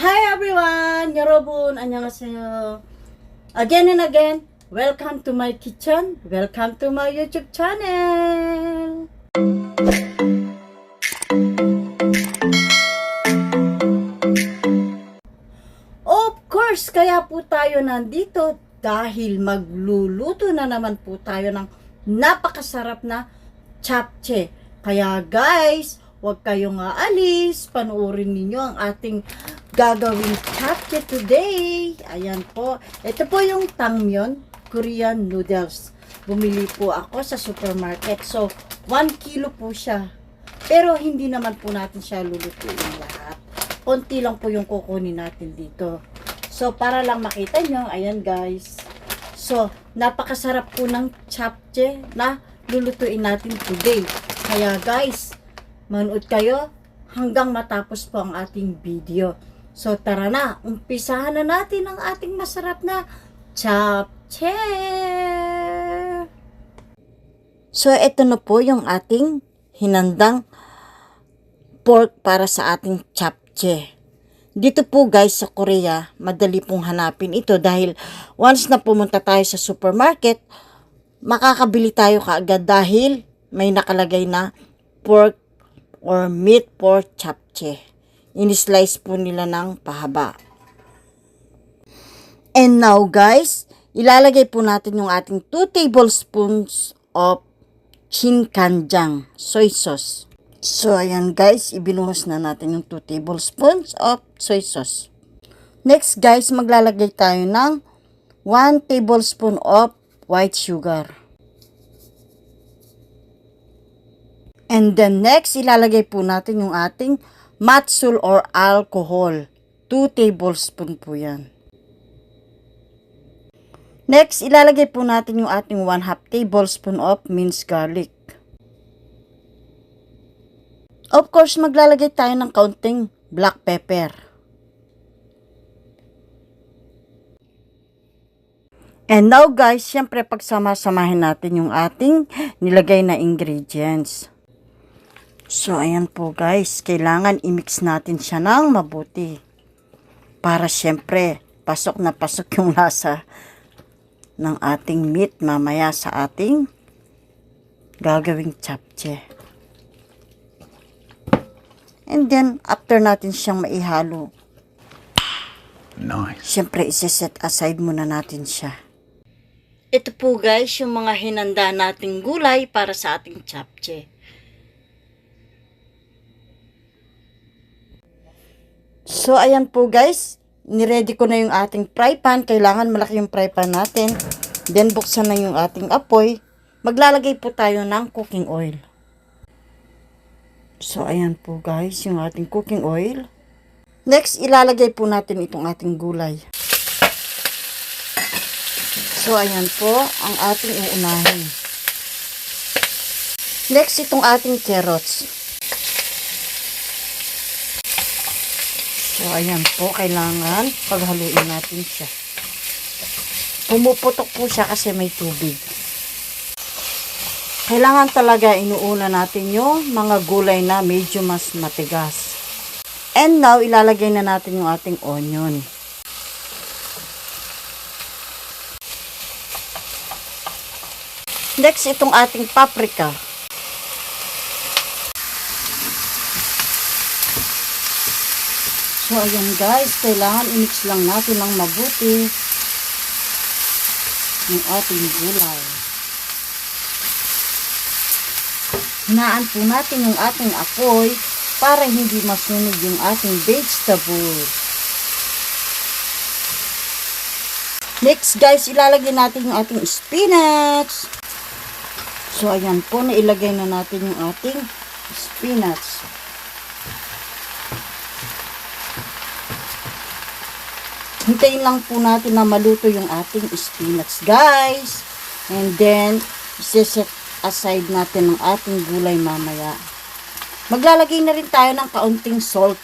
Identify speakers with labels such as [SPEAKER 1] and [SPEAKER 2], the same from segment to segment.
[SPEAKER 1] Hi everyone! 여러분, 안녕하세요. Again and again, welcome to my kitchen. Welcome to my YouTube channel. Of course, kaya po tayo nandito dahil magluluto na naman po tayo ng napakasarap na japchae. Kaya guys, huwag kayong aalis. Panoorin ninyo ang ating gagawing japchae today. Ayan po. Ito po yung tangmyeon, Korean noodles. Bumili po ako sa supermarket. So, 1 kilo po siya. Pero hindi naman po natin siya lulutuin lahat. Konti lang po yung kukunin natin dito. So, para lang makita nyo, ayan guys. So, napakasarap po ng japchae na lulutuin natin today. Kaya guys, manood kayo hanggang matapos po ang ating video. So tara na, umpisahan na natin ang ating masarap na japchae. So ito na po yung ating hinandang pork para sa ating japchae. Dito po guys sa Korea, madali pong hanapin ito dahil once na pumunta tayo sa supermarket, makakabili tayo kaagad dahil may nakalagay na pork or meat for japchae. In-slice po nila ng pahaba. And now guys, ilalagay po natin yung ating 2 tablespoons of chinkanjang soy sauce. So ayan guys, ibinuhos na natin yung 2 tablespoons of soy sauce. Next guys, maglalagay tayo ng 1 tablespoon of white sugar. And then next, ilalagay po natin yung ating matsul or alcohol. 2 tablespoon po yan. Next, ilalagay po natin yung ating 1/2 tablespoon of minced garlic. Of course, maglalagay tayo ng kaunting black pepper. And now guys, syempre pagsama-samahin natin yung ating nilagay na ingredients. So, ayan po guys, kailangan i-mix natin siya ng mabuti. Para syempre, pasok na pasok yung lasa ng ating meat mamaya sa ating gagawing japchae. And then, after natin siyang maihalo, nice. Syempre, isi-set aside muna natin siya. Ito po guys, yung mga hinanda nating gulay para sa ating japchae. So, ayan po guys, niready ko na yung ating fry pan. Kailangan malaki yung fry pan natin. Then, buksan na yung ating apoy. Maglalagay po tayo ng cooking oil. So, ayan po guys, yung ating cooking oil. Next, ilalagay po natin itong ating gulay. So, ayan po ang ating uunahin. Next, itong ating carrots. So, ayan po, kailangan paghaluin natin siya. Pumuputok po siya kasi may tubig. Kailangan talaga inuuna natin yung mga gulay na medyo mas matigas. And now, ilalagay na natin yung ating onion. Next, itong ating paprika. So, ayan guys, kailangan i-mix lang natin ng mabuti yung ating gulay. Hinaan po natin yung ating apoy para hindi masunog yung ating vegetables. Next guys, ilalagay natin yung ating spinach. So, ayan po, nailagay na natin yung ating spinach. Hintayin lang po natin na maluto yung ating spinach, guys. And then, set aside natin ang ating gulay mamaya. Maglalagay na rin tayo ng kaunting salt.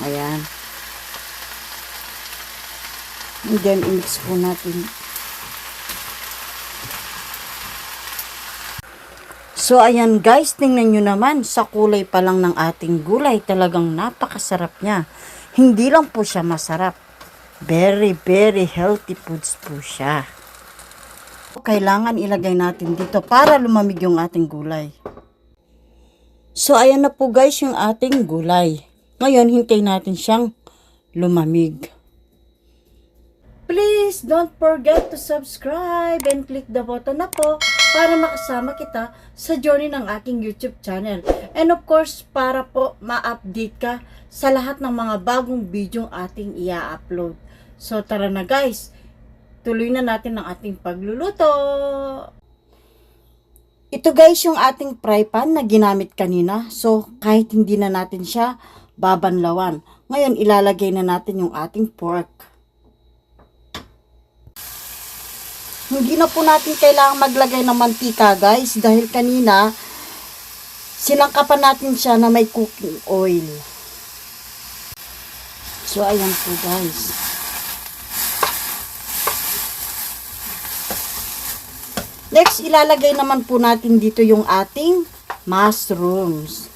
[SPEAKER 1] Ayan. And then, i-mix po natin. So ayan guys, tingnan nyo naman, sa kulay pa lang ng ating gulay, talagang napakasarap niya. Hindi lang po siya masarap, very healthy foods po siya. Kailangan ilagay natin dito para lumamig yung ating gulay. So ayan na po guys yung ating gulay. Ngayon hintayin natin siyang lumamig. Please don't forget to subscribe and click the button na po para makasama kita sa journey ng aking YouTube channel. And of course, para po ma-update ka sa lahat ng mga bagong video ating i-upload. So tara na guys, tuloy na natin ang ating pagluluto. Ito guys yung ating fry pan na ginamit kanina. So kahit hindi na natin siya babanlawan. Ngayon ilalagay na natin yung ating pork. Hindi na po natin kailangang maglagay ng mantika guys dahil kanina sinangkapan natin siya na may cooking oil. So ayan po guys. Next ilalagay naman po natin dito yung ating mushrooms.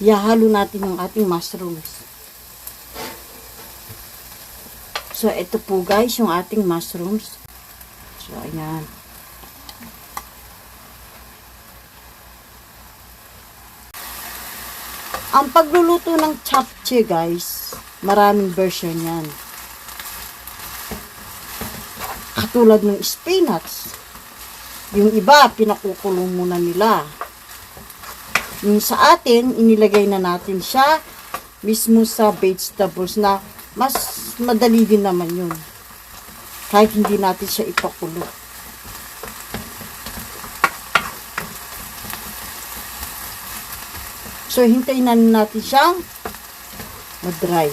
[SPEAKER 1] Ihahalo natin yung ating mushrooms. So, ito po guys, yung ating mushrooms. So, ayan. Ang pagluluto ng japchae guys, maraming version yan. Katulad ng spinach. Yung iba, pinakukulong muna nila. Yung sa atin, inilagay na natin siya mismo sa vegetables na mas madali din naman yun. Kahit hindi natin siya ipakulo. So, hintayin na natin siyang mag-dry.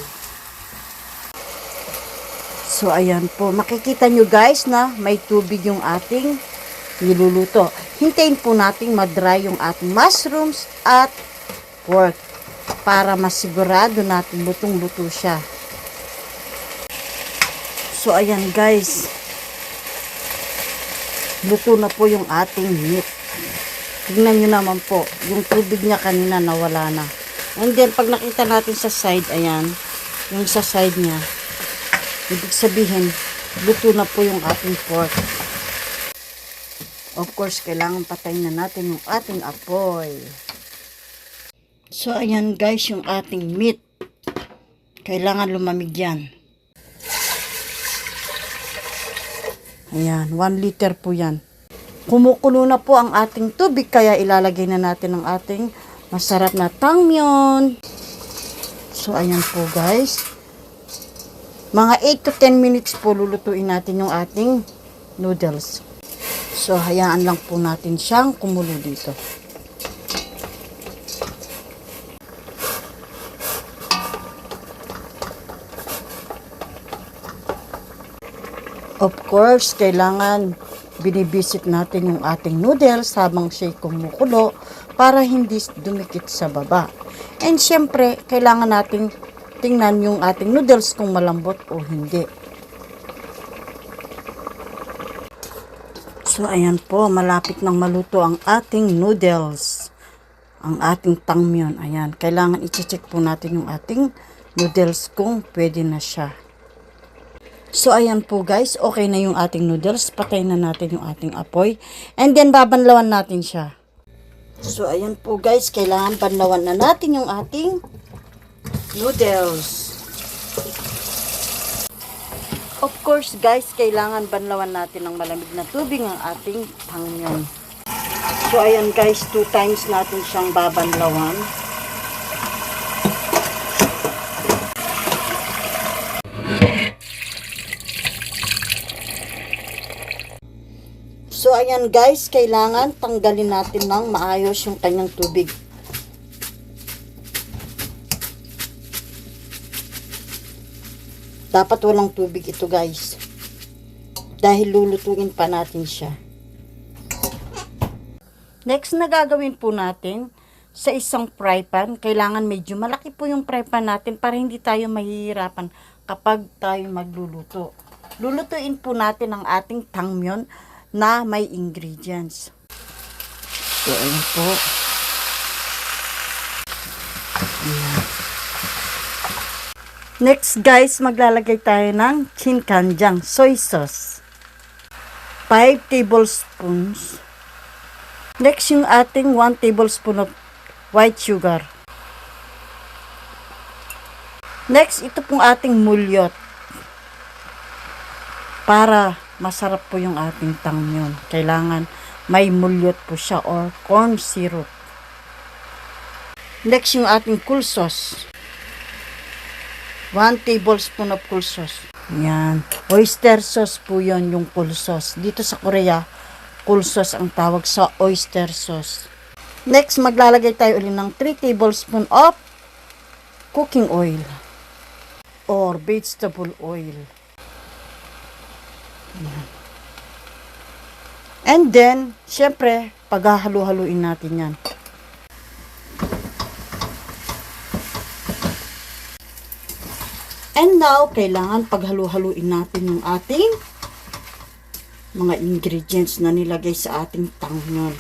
[SPEAKER 1] So, ayan po. Makikita nyo guys na may tubig yung ating niluluto. Hintayin po natin mag-dry yung ating mushrooms at pork para masigurado natin lutong-luto siya. So, ayan guys. Luto na po yung ating meat. Tingnan nyo naman po. Yung tubig niya kanina nawala na. And then, pag nakita natin sa side, ayan. Yung sa side niya. Ibig sabihin, luto na po yung ating pork. Of course, kailangan patayin na natin yung ating apoy. So, ayan guys, yung ating meat. Kailangan lumamig yan. Ayan, 1 liter po yan. Kumukulo na po ang ating tubig, kaya ilalagay na natin ang ating masarap na tangmyeon. So, ayan po guys. Mga 8 to 10 minutes po lulutuin natin yung ating noodles. So, hayaan lang po natin siyang kumulo dito. Of course, kailangan binibisit natin yung ating noodles habang siya kumukulo para hindi dumikit sa baba. And syempre, kailangan nating tingnan yung ating noodles kung malambot o hindi. So, ayan po, malapit nang maluto ang ating noodles. Ang ating tangmyeon. Ayan, kailangan i-check po natin yung ating noodles kung pwede na siya. So, ayan po guys, okay na yung ating noodles. Patayin na natin yung ating apoy. And then, babanlawan natin siya. So, ayan po guys, kailangan banlawan na natin yung ating noodles. Of course guys, kailangan banlawan natin ng malamig na tubig ang ating tangmyeon. So, ayan guys, 2 times natin siyang babanlawan. So, ayan guys, kailangan tanggalin natin ng maayos yung kanyang tubig. Dapat walang tubig ito guys. Dahil lulutuin pa natin siya. Next na gagawin po natin, sa isang fry pan, kailangan medyo malaki po yung fry pan natin para hindi tayo mahihirapan kapag tayo magluluto. Lulutuin po natin ang ating tangmyeon. na may ingredients. So, ayan po. Ayan. Next guys, maglalagay tayo ng chinkanjang soy sauce. 5 tablespoons. Next, yung ating 1 tablespoon of white sugar. Next, ito pong ating mulyot. Para masarap po yung ating tangmyon. Kailangan may mulyot po siya or corn syrup. Next, yung ating cool sauce. 1 tablespoon of cool sauce. Yan. Oyster sauce po yon, yung cool sauce. Dito sa Korea, cool sauce ang tawag sa oyster sauce. Next, maglalagay tayo ulit ng 3 tablespoon of cooking oil or vegetable oil. Yan. And then, syempre, paghahalo-haluin natin yan. And now, kailangan paghalo-haluin natin yung ating mga ingredients na nilagay sa ating tangmyon.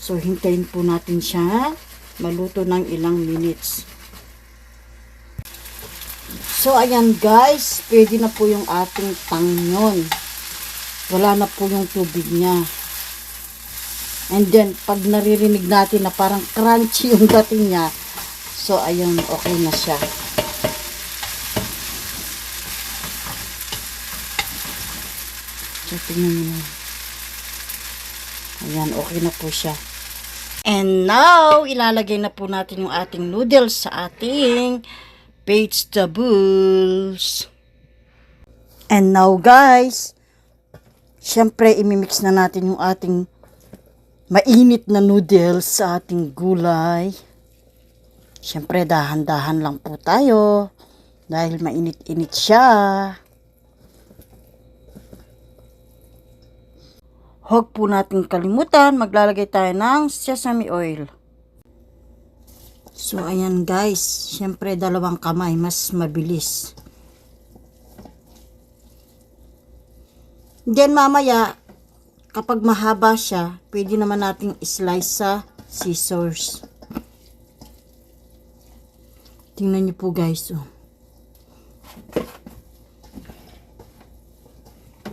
[SPEAKER 1] So, hintayin po natin siya maluto ng ilang minutes. So, ayan guys, pwede na po yung ating tangmyon. Wala na po yung tubig niya. And then, pag naririnig natin na parang crunchy yung dating niya, so, ayun, okay na siya. So, tingnan nyo. Ayan, okay na po siya. And now, ilalagay na po natin yung ating noodles sa ating vegetables. And now, guys, syempre, imimix na natin yung ating mainit na noodles sa ating gulay. Siyempre, dahan-dahan lang po tayo dahil mainit-init siya. Huwag po natin kalimutan, maglalagay tayo ng sesame oil. So, ayan guys, siyempre 2 kamay, mas mabilis. Then mamaya, kapag mahaba siya, pwede naman nating slice sa scissors. Tingnan niyo po guys. Oh.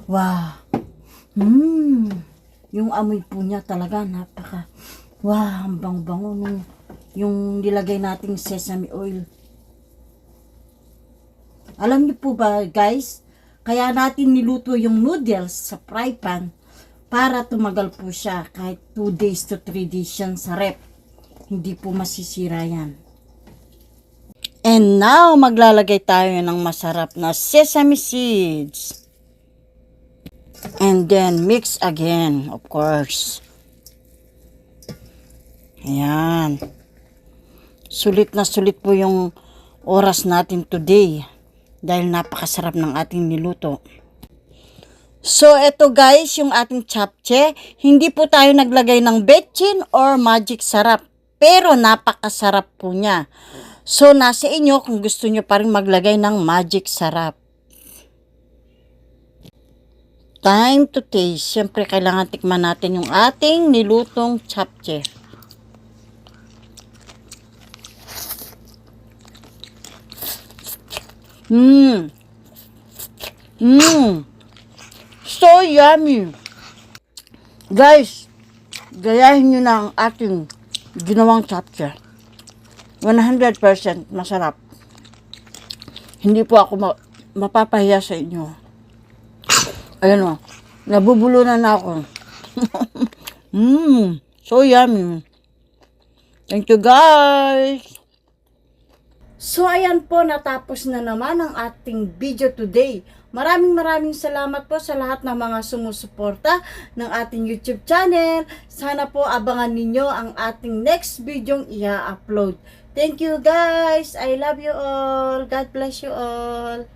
[SPEAKER 1] Wow. Yung amoy po niya talaga napaka. Wow, ang bang-bango nung yung nilagay nating sesame oil. Alam niyo po ba guys, kaya natin niluto yung noodles sa fry pan para tumagal po siya kahit 2 days to 3 days yan sa rep. Hindi po masisira yan. And now, maglalagay tayo ng masarap na sesame seeds. And then, mix again, of course. Ayan. Sulit na sulit po yung oras natin today. Dahil napakasarap ng ating niluto. So, eto guys, yung ating japchae. Hindi po tayo naglagay ng betchin or magic sarap. Pero napakasarap po niya. So, nasa inyo kung gusto nyo pa rin maglagay ng magic sarap. Time to taste. Siyempre, kailangan tikman natin yung ating nilutong japchae. So yummy. Guys, gayahin nyo na ang ating ginawang japchae. 100% masarap. Hindi po ako mapapahiya sa inyo. Ayan o. Nabubulunan na ako. So yummy. Thank you guys. So ayan po, natapos na naman ang ating video today. Maraming salamat po sa lahat ng mga sumusuporta ng ating YouTube channel. Sana po abangan ninyo ang ating next video i-upload. Thank you guys. I love you all. God bless you all.